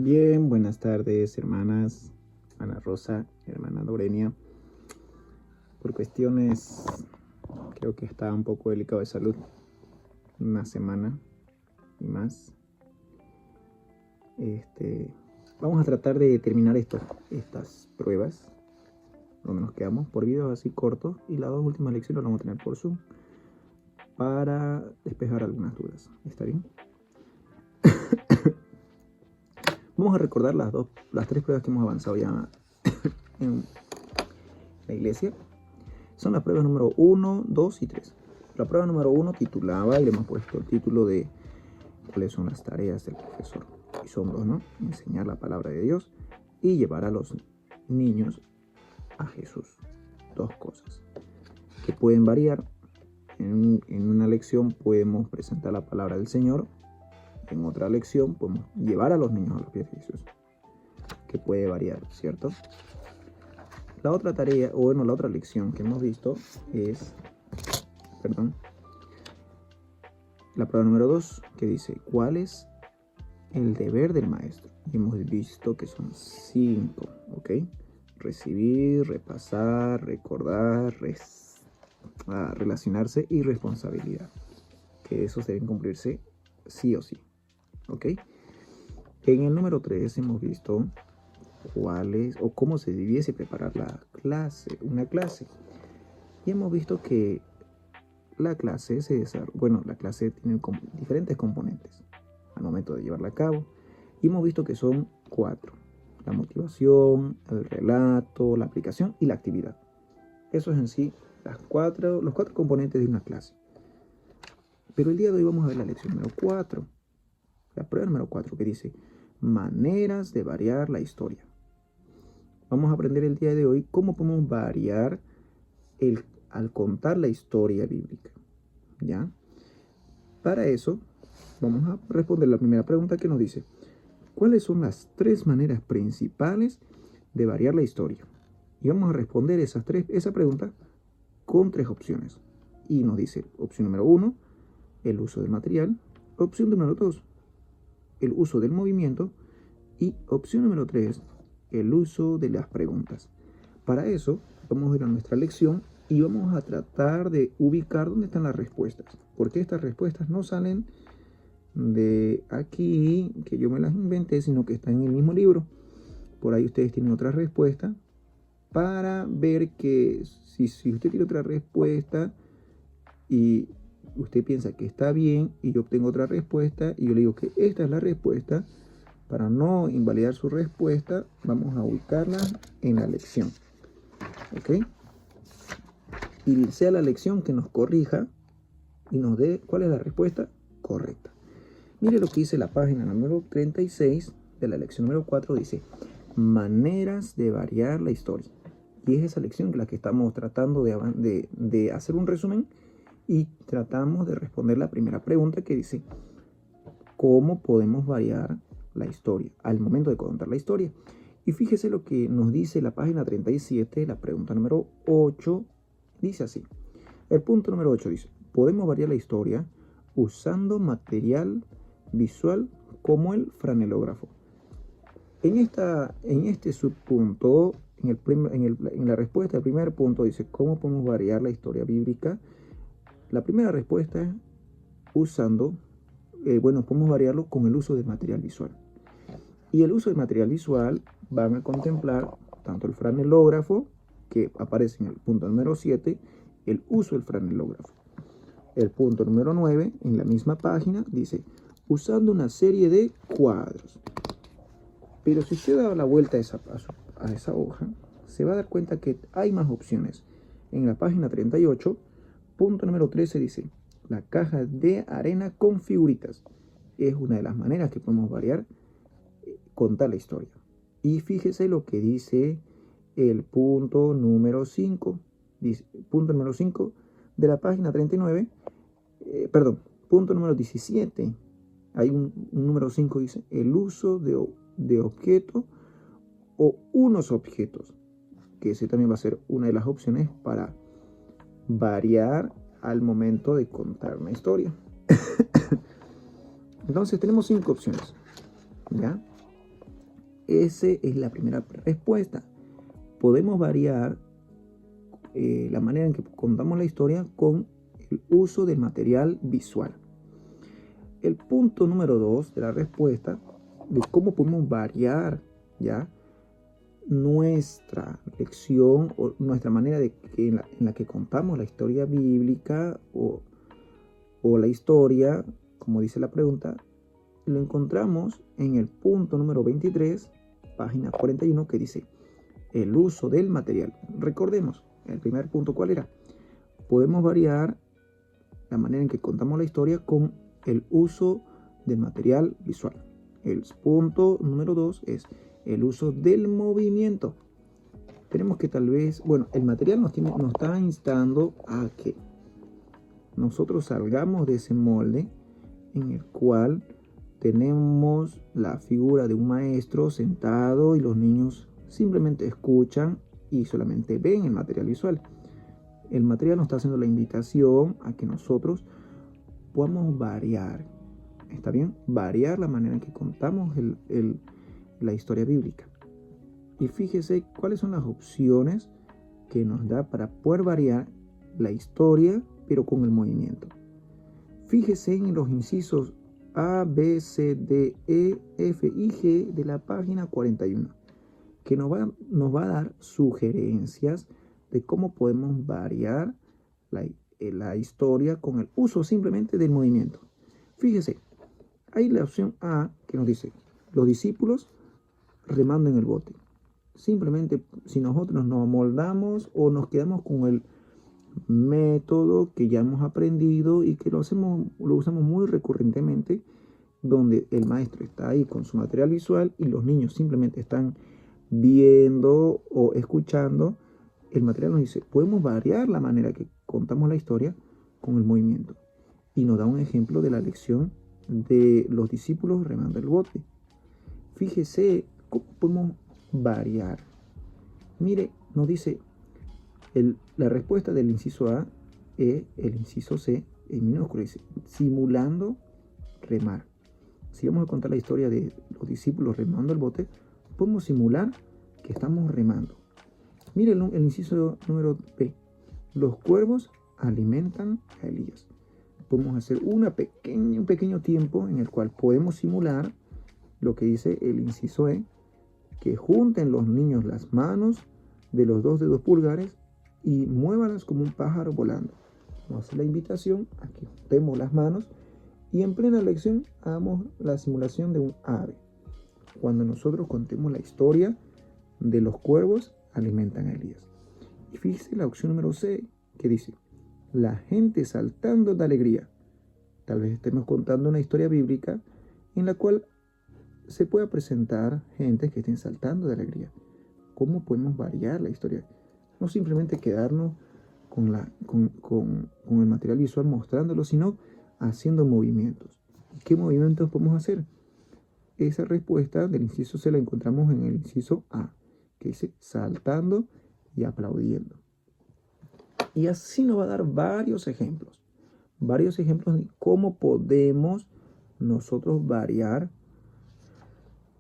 Bien, buenas tardes, hermanas, hermana Rosa, hermana Dorenia. Por cuestiones, creo que está un poco delicado de salud, una semana y más. Vamos a tratar de terminar estas pruebas, donde nos quedamos por videos así cortos, y las dos últimas lecciones las vamos a tener por Zoom para despejar algunas dudas. ¿Está bien? Vamos a recordar las tres pruebas que hemos avanzado ya en la iglesia. Son las pruebas número 1, 2 y 3. La prueba número 1 titulaba, y le hemos puesto el título de cuáles son las tareas del profesor. Y son dos, ¿no? Enseñar la palabra de Dios y llevar a los niños a Jesús. Dos cosas que pueden variar. En una lección podemos presentar la palabra del Señor. En otra lección podemos llevar a los niños a los pies de Jesús. Que puede variar, ¿cierto? La otra tarea, o bueno, la otra lección que hemos visto es, la prueba número 2, que dice, ¿cuál es el deber del maestro? Y hemos visto que son 5, ¿ok? Recibir, repasar, recordar, relacionarse y responsabilidad. Que esos deben cumplirse sí o sí, ¿ok? En el número 3 hemos visto cuál es o cómo se debiese preparar una clase. Y hemos visto que la clase tiene diferentes componentes al momento de llevarla a cabo. Y hemos visto que son 4. La motivación, el relato, la aplicación y la actividad. Eso es en sí los 4 componentes de una clase. Pero el día de hoy vamos a ver la lección número 4. La prueba número 4 que dice, maneras de variar la historia. Vamos a aprender el día de hoy cómo podemos variar al contar la historia bíblica. ¿Ya? Para eso, vamos a responder la primera pregunta que nos dice, ¿cuáles son las 3 maneras principales de variar la historia? Y vamos a responder esa pregunta con 3 opciones. Y nos dice, opción número 1, el uso del material. Opción número 2, el uso del movimiento. Y opción número 3, el uso de las preguntas. Para eso, vamos a ir a nuestra lección y vamos a tratar de ubicar dónde están las respuestas. Porque estas respuestas no salen de aquí, que yo me las inventé, sino que están en el mismo libro. Por ahí ustedes tienen otra respuesta para ver que si usted tiene otra respuesta y usted piensa que está bien y yo obtengo otra respuesta y yo le digo que esta es la respuesta, para no invalidar su respuesta, vamos a ubicarla en la lección. ¿Ok? Y sea la lección que nos corrija y nos dé cuál es la respuesta correcta. Mire lo que dice la página número 36 de la lección número 4. Dice, maneras de variar la historia. Y es esa lección la que estamos tratando de hacer un resumen y tratamos de responder la primera pregunta que dice, ¿cómo podemos variar la historia al momento de contar la historia? Y fíjese lo que nos dice la página 37, la pregunta número 8, dice así. El punto número 8 dice, podemos variar la historia usando material visual como el franelógrafo. En este subpunto, en la respuesta del primer punto dice, ¿cómo podemos variar la historia bíblica? La primera respuesta es usando, podemos variarlo con el uso de material visual. Y el uso de material visual van a contemplar tanto el franelógrafo, que aparece en el punto número 7, el uso del franelógrafo. El punto número 9, en la misma página, dice, usando una serie de cuadros. Pero si usted da la vuelta a esa hoja, se va a dar cuenta que hay más opciones. En la página 38, punto número 13 dice, la caja de arena con figuritas. Es una de las maneras que podemos variar, contar la historia. Y fíjese lo que dice el punto número 5. Dice, punto número 5 de la página 39. Punto número 17. Hay un número 5, dice, el uso de objetos o unos objetos. Que ese también va a ser una de las opciones para variar al momento de contar una historia. Entonces tenemos 5 opciones, ¿ya? Esa es la primera respuesta. Podemos variar la manera en que contamos la historia con el uso del material visual. El punto número 2 de la respuesta de cómo podemos variar ya nuestra lección o nuestra manera de que en la que contamos la historia bíblica o la historia, como dice la pregunta, lo encontramos en el punto número 23, página 41, que dice el uso del material. Recordemos, el primer punto, ¿cuál era? Podemos variar la manera en que contamos la historia con el uso del material visual. El punto número 2 es el uso del movimiento. Tenemos que tal vez, bueno, el material nos está instando a que nosotros salgamos de ese molde en el cual tenemos la figura de un maestro sentado y los niños simplemente escuchan y solamente ven el material visual. El material nos está haciendo la invitación a que nosotros podamos variar. ¿Está bien? Variar la manera en que contamos la historia bíblica. Y fíjese cuáles son las opciones que nos da para poder variar la historia, pero con el movimiento. Fíjese en los incisos A, B, C, D, E, F y G de la página 41, que nos va a dar sugerencias de cómo podemos variar la historia con el uso simplemente del movimiento. Fíjese, hay la opción A que nos dice, los discípulos remando en el bote. Simplemente si nosotros nos amoldamos o nos quedamos con el método que ya hemos aprendido y que lo usamos muy recurrentemente, donde el maestro está ahí con su material visual y los niños simplemente están viendo o escuchando, el material nos dice, podemos variar la manera que contamos la historia con el movimiento. Y nos da un ejemplo de la lección de los discípulos remando el bote. Fíjese cómo podemos variar. Mire, nos dice, la respuesta del inciso A es el inciso C en minúscula, dice, simulando remar. Si vamos a contar la historia de los discípulos remando el bote, podemos simular que estamos remando. Miren el inciso número B. Los cuervos alimentan a Elías. Podemos hacer un pequeño tiempo en el cual podemos simular lo que dice el inciso E, que junten los niños las manos de los 2 dedos pulgares y muévalas como un pájaro volando. Nos hace la invitación a que juntemos las manos y en plena lección hagamos la simulación de un ave. Cuando nosotros contemos la historia de los cuervos alimentan a Elías. Y fíjese la opción número C, que dice, la gente saltando de alegría. Tal vez estemos contando una historia bíblica en la cual se pueda presentar gente que estén saltando de alegría. ¿Cómo podemos variar la historia? No simplemente quedarnos con el material visual mostrándolo, sino haciendo movimientos. ¿Qué movimientos podemos hacer? Esa respuesta del inciso C la encontramos en el inciso A, que dice saltando y aplaudiendo. Y así nos va a dar varios ejemplos de cómo podemos nosotros variar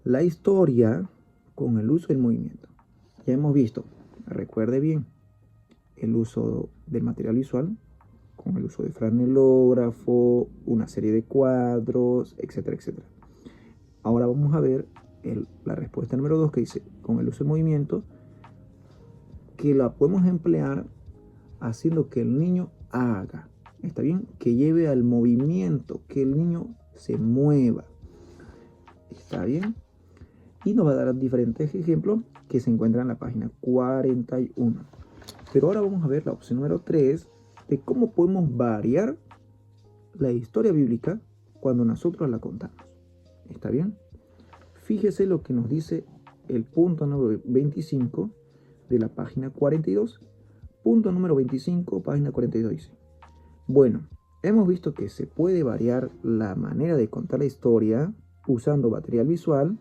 la historia con el uso del movimiento. Ya hemos visto, recuerde bien, el uso del material visual con el uso de franelógrafo, una serie de cuadros, etcétera, etcétera. Ahora vamos a ver la respuesta número 2, que dice, con el uso del movimiento, que la podemos emplear haciendo que el niño haga, ¿está bien? Que lleve al movimiento, que el niño se mueva, ¿está bien? Y nos va a dar diferentes ejemplos que se encuentran en la página 41. Pero ahora vamos a ver la opción número 3 de cómo podemos variar la historia bíblica cuando nosotros la contamos. ¿Está bien? Fíjese lo que nos dice el punto número 25 de la página 42. Punto número 25, página 42 dice, bueno, hemos visto que se puede variar la manera de contar la historia usando material visual,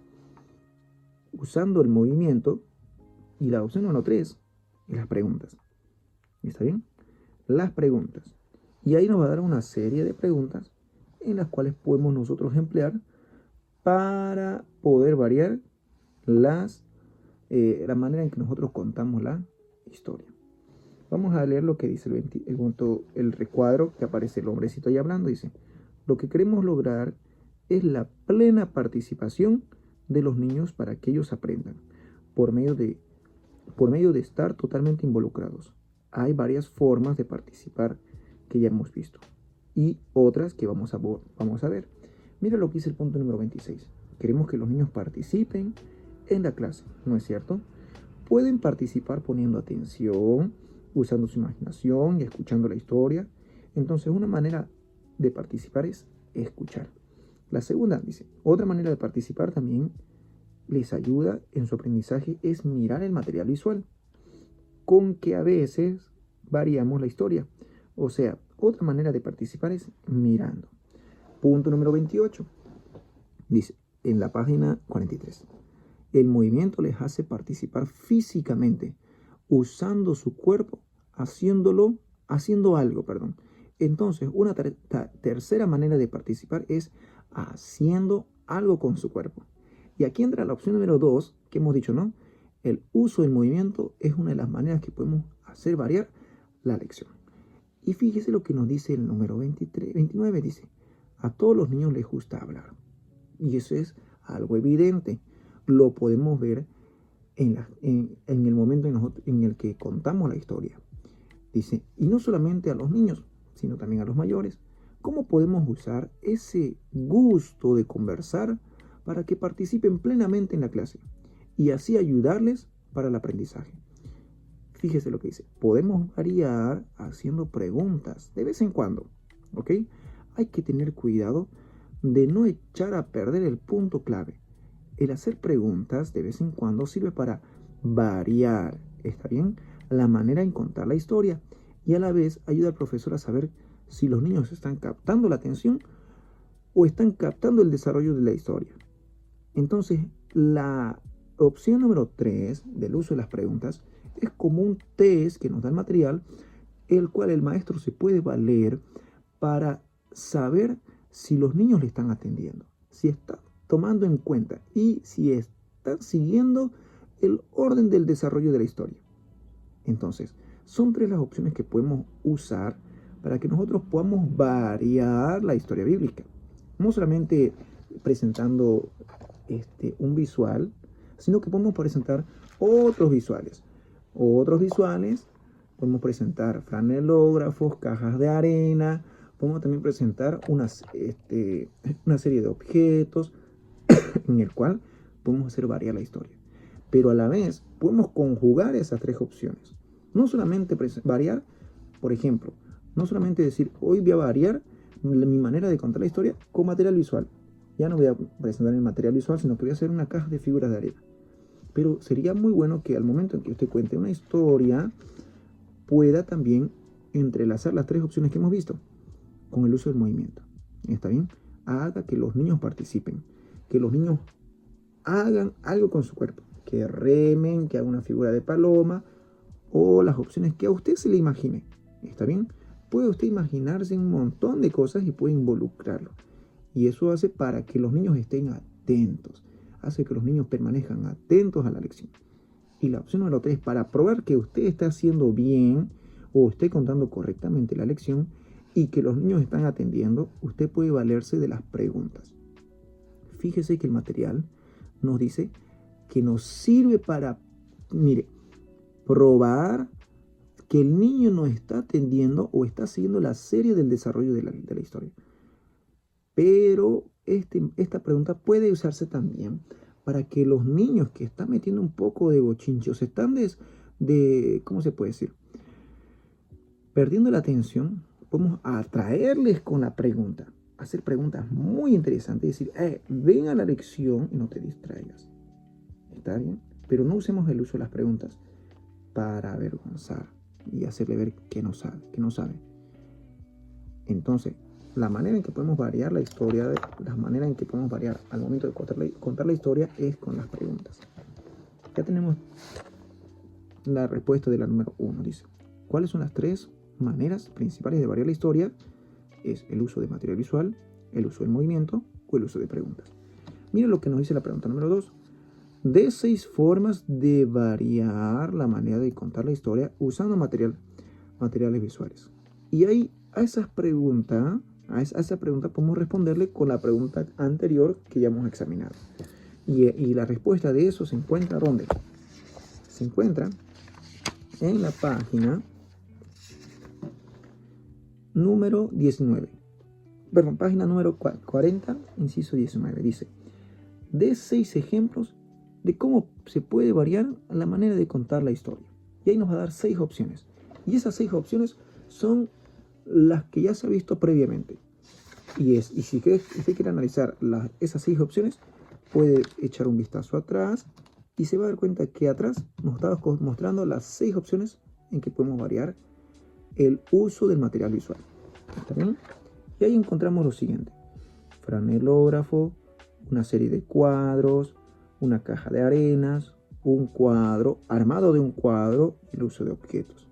usando el movimiento, y la opción número 3 es las preguntas. ¿Está bien? Las preguntas. Y ahí nos va a dar una serie de preguntas en las cuales podemos nosotros emplear para poder variar la manera en que nosotros contamos la historia. Vamos a leer lo que dice el recuadro que aparece el hombrecito ahí hablando. Dice, lo que queremos lograr es la plena participación de los niños para que ellos aprendan por medio de estar totalmente involucrados. Hay varias formas de participar que ya hemos visto y otras que vamos a ver. Mira lo que dice el punto número 26. Queremos que los niños participen en la clase, ¿no es cierto? Pueden participar poniendo atención, usando su imaginación y escuchando la historia. Entonces, una manera de participar es escuchar. La segunda dice, otra manera de participar también les ayuda en su aprendizaje es mirar el material visual, con que a veces variamos la historia. O sea, otra manera de participar es mirando. Punto número 28. Dice, en la página 43. El movimiento les hace participar físicamente, usando su cuerpo, haciendo algo. Entonces, una tercera manera de participar es haciendo algo con su cuerpo. Y aquí entra la opción número 2, que hemos dicho, ¿no? El uso del movimiento es una de las maneras que podemos hacer variar la lección. Y fíjese lo que nos dice el número 29, dice, a todos los niños les gusta hablar. Y eso es algo evidente. Lo podemos ver en el momento en el que contamos la historia. Dice, y no solamente a los niños, sino también a los mayores. ¿Cómo podemos usar ese gusto de conversar para que participen plenamente en la clase y así ayudarles para el aprendizaje? Fíjese lo que dice. Podemos variar haciendo preguntas de vez en cuando, ¿ok? Hay que tener cuidado de no echar a perder el punto clave. El hacer preguntas de vez en cuando sirve para variar, ¿está bien?, la manera en contar la historia y a la vez ayuda al profesor a saber si los niños están captando la atención o están captando el desarrollo de la historia. Entonces, la opción número 3 del uso de las preguntas es como un test que nos da el material, el cual el maestro se puede valer para saber si los niños le están atendiendo, si está tomando en cuenta y si están siguiendo el orden del desarrollo de la historia. Entonces, son 3 las opciones que podemos usar para que nosotros podamos variar la historia bíblica. No solamente presentando un visual, sino que podemos presentar otros visuales. Podemos presentar franelógrafos, cajas de arena, podemos también presentar una serie de objetos en el cual podemos hacer variar la historia. Pero a la vez podemos conjugar esas 3 opciones. No solamente variar, por ejemplo, no solamente decir, hoy voy a variar mi manera de contar la historia con material visual. Ya no voy a presentar el material visual, sino que voy a hacer una caja de figuras de arena. Pero sería muy bueno que al momento en que usted cuente una historia, pueda también entrelazar las 3 opciones que hemos visto con el uso del movimiento. ¿Está bien? Haga que los niños participen, que los niños hagan algo con su cuerpo, que remen, que hagan una figura de paloma o las opciones que a usted se le imagine. ¿Está bien? Puede usted imaginarse un montón de cosas y puede involucrarlo. Y eso hace para que los niños estén atentos, hace que los niños permanezcan atentos a la lección. Y la opción número 3, para probar que usted está haciendo bien o esté contando correctamente la lección y que los niños están atendiendo, usted puede valerse de las preguntas. Fíjese que el material nos dice que nos sirve para, probar que el niño nos está atendiendo o está siguiendo la serie del desarrollo de la historia. Pero esta pregunta puede usarse también para que los niños que están metiendo un poco de bochinchos, están ¿cómo se puede decir?, perdiendo la atención, podemos atraerles con la pregunta, hacer preguntas muy interesantes, decir, ven a la lección y no te distraigas. ¿Está bien? Pero no usemos el uso de las preguntas para avergonzar y hacerle ver que no sabe. Entonces, la manera en que podemos variar la historia, la manera en que podemos variar al momento de contar la historia es con las preguntas. Ya tenemos la respuesta de la número 1. Dice, ¿cuáles son las 3 maneras principales de variar la historia? Es el uso de material visual, el uso del movimiento o el uso de preguntas. Mira lo que nos dice la pregunta número 2. de 6 formas de variar la manera de contar la historia usando materiales visuales. Y ahí a esa pregunta podemos responderle con la pregunta anterior que ya hemos examinado. Y la respuesta de eso se encuentra ¿dónde? Se encuentra en la página número 19. Perdón, página número 40, inciso 19. Dice, de 6 ejemplos de cómo se puede variar la manera de contar la historia. Y ahí nos va a dar 6 opciones. Y esas 6 opciones son las que ya se ha visto previamente. Y si usted quiere analizar esas 6 opciones, puede echar un vistazo atrás y se va a dar cuenta que atrás nos está mostrando las 6 opciones en que podemos variar el uso del material visual. ¿Está bien? Y ahí encontramos lo siguiente: franelógrafo, una serie de cuadros, una caja de arenas, un cuadro, armado de un cuadro y el uso de objetos.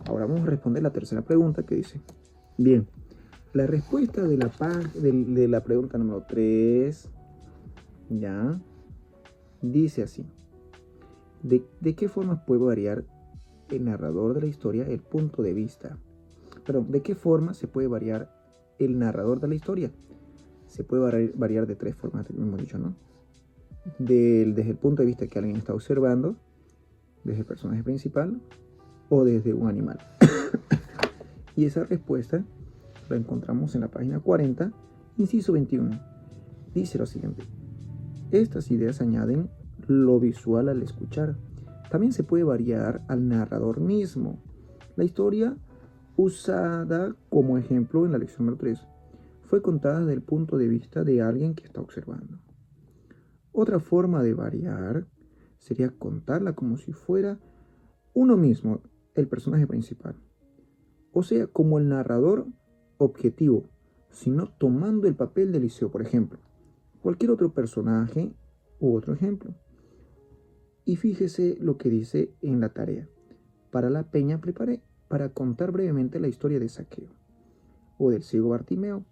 Ahora vamos a responder la tercera pregunta que dice, bien, la respuesta de la pregunta número 3, ya, dice así, ¿de qué forma puede variar el narrador de la historia el punto de vista? Perdón, ¿de qué forma se puede variar el narrador de la historia? Se puede variar de 3 formas, hemos dicho, ¿no? Desde el punto de vista que alguien está observando, desde el personaje principal o desde un animal. Y esa respuesta la encontramos en la página 40, inciso 21. Dice lo siguiente: estas ideas añaden lo visual al escuchar. También se puede variar al narrador mismo. La historia usada como ejemplo en la lección número 3 fue contada desde el punto de vista de alguien que está observando. Otra forma de variar sería contarla como si fuera uno mismo el personaje principal. O sea, como el narrador objetivo, sino tomando el papel de Eliseo, por ejemplo. Cualquier otro personaje u otro ejemplo. Y fíjese lo que dice en la tarea. Para la peña preparé para contar brevemente la historia de Zaqueo o del ciego Bartimeo,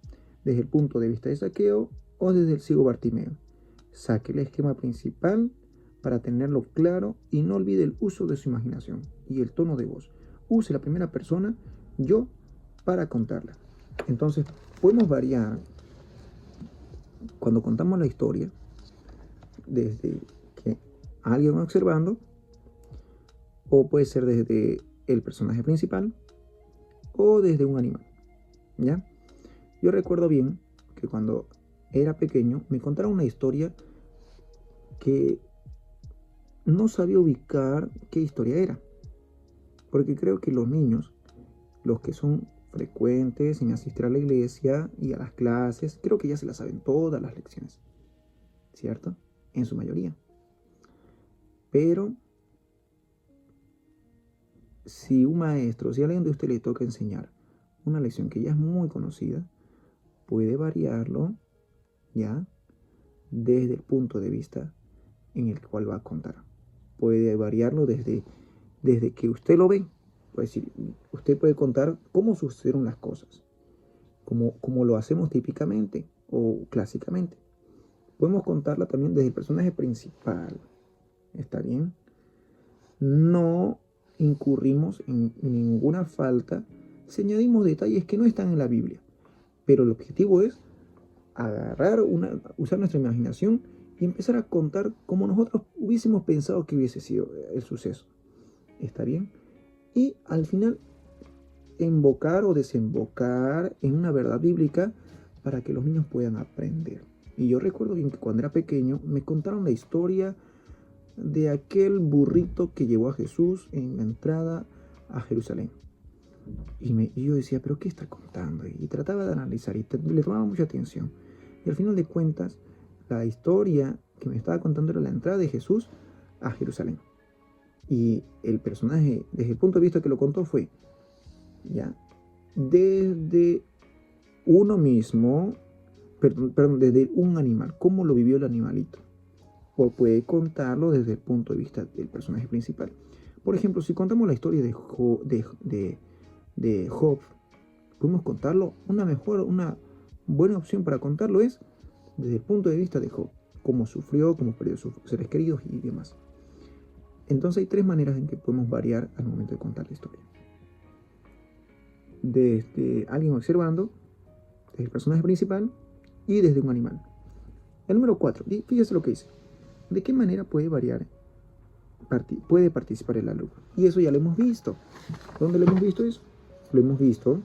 desde el punto de vista de Zaqueo o desde el ciego Bartimeo. Saque el esquema principal para tenerlo claro y no olvide el uso de su imaginación y el tono de voz. Use la primera persona, yo, para contarla. Entonces, podemos variar cuando contamos la historia desde que alguien va observando, o puede ser desde el personaje principal o desde un animal, ¿ya? Yo recuerdo bien que cuando era pequeño me contaron una historia que no sabía ubicar qué historia era, porque creo que los niños, los que son frecuentes en asistir a la iglesia y a las clases, creo que ya se las saben todas las lecciones, ¿cierto? En su mayoría. Pero si un maestro, si a alguien de usted le toca enseñar una lección que ya es muy conocida, puede variarlo, ¿ya? Desde el punto de vista en el cual va a contar. Puede variarlo desde que usted lo ve. Puede decir, usted puede contar cómo sucedieron las cosas, como lo hacemos típicamente o clásicamente. Podemos contarla también desde el personaje principal. ¿Está bien? No incurrimos en ninguna falta si añadimos detalles que no están en la Biblia. Pero el objetivo es usar nuestra imaginación y empezar a contar como nosotros hubiésemos pensado que hubiese sido el suceso. ¿Está bien? Y al final invocar o desembocar en una verdad bíblica para que los niños puedan aprender. Y yo recuerdo bien que cuando era pequeño me contaron la historia de aquel burrito que llevó a Jesús en la entrada a Jerusalén. Y yo decía, ¿pero qué está contando? Y trataba de analizar y le tomaba mucha atención. Y al final de cuentas, la historia que me estaba contando era la entrada de Jesús a Jerusalén. Y el personaje, desde el punto de vista que lo contó, fue ya desde uno mismo, perdón, desde un animal, cómo lo vivió el animalito. O puede contarlo desde el punto de vista del personaje principal. Por ejemplo, si contamos la historia de Job, podemos contarlo, una buena opción para contarlo es desde el punto de vista de Job. cómo sufrió, cómo perdió sus seres queridos y demás. Entonces hay 3 maneras en que podemos variar al momento de contar la historia. Desde alguien observando, desde el personaje principal y desde un animal. El número 4, fíjese lo que dice. ¿De qué manera puede variar? Puede participar el alumno. Y eso ya lo hemos visto. ¿Dónde lo hemos visto eso? Lo hemos visto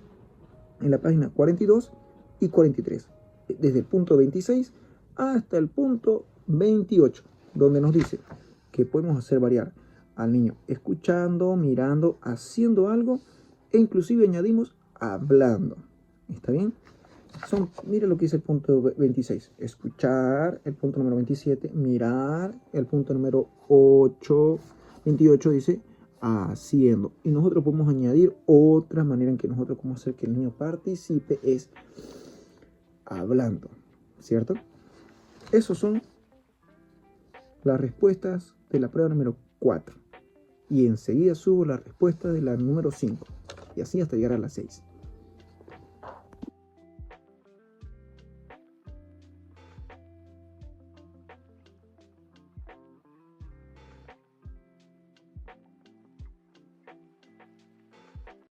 en la página 42 y 43. Desde el punto 26 hasta el punto 28, donde nos dice que podemos hacer variar al niño escuchando, mirando, haciendo algo e inclusive añadimos hablando. ¿Está bien? Mira lo que dice el punto 26. Escuchar, el punto número 27. Mirar, el punto número 28 dice haciendo. Y nosotros podemos añadir otra manera en que nosotros podemos hacer que el niño participe es hablando, ¿cierto? Esas son las respuestas de la prueba número 4. Y enseguida subo la respuesta de la número 5. Y así hasta llegar a la 6.